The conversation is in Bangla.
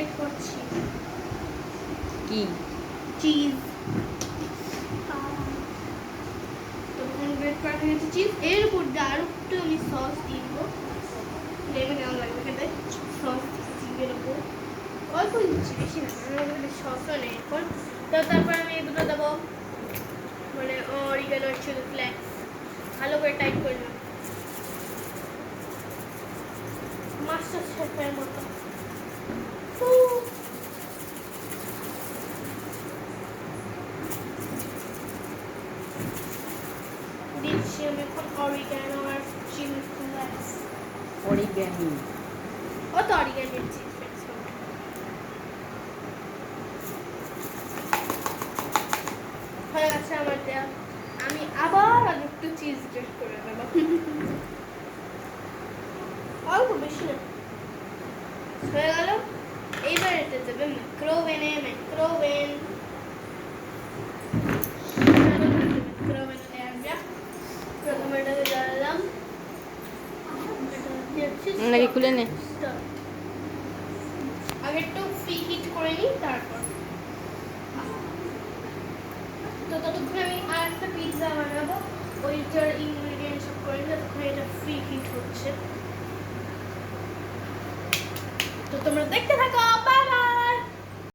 গ্রেট করছি কি চিজ। তো গ্রেট করা হয়ে গেছে চিজ। এর উপর দিয়ে আরো একটু আমি সস দিয়ে দেবো। লেমন কেমন লাগবে খেতে? সস চিজের উপর অল্প দিচ্ছি, বেশি না, কারণ সসও নেই এখন। তো তারপর আমি এগুলো দেবো, মানে অরিগানো চিলি ফ্লেক্স ভালো করে টাইট করে নেব, মাস্টার শেফের মতো। দিচ্ছি আমি এখন অরিগানো আর চিলি ফ্লেক্স। অরিগ্যামি ও তো অরিগানো চিলি ফ্লেক্স হয়ে গেছে আমার দেয়া। আমি আবার আর একটু চিজ গ্রেট করে দেবো, অল্প, বেশি না। হয়ে গেল। এইবার এটা যাবে মাইক্রোওভেনে। মাইক্রোওভেনে দেওয়া যাক। প্রথমে এটাকে জ্বালালাম, নাকি খুলে নে। আগে একটু প্রি হিট করে নিই, তারপর তো ততক্ষণ আমি আর একটা পিৎজা বানাবো। ওইটার ইনগ্রেডিয়েন্ট সব করে নিই, ততক্ষণ এটা প্রি হিট হচ্ছে। তো তোমরা দেখতে থাকো।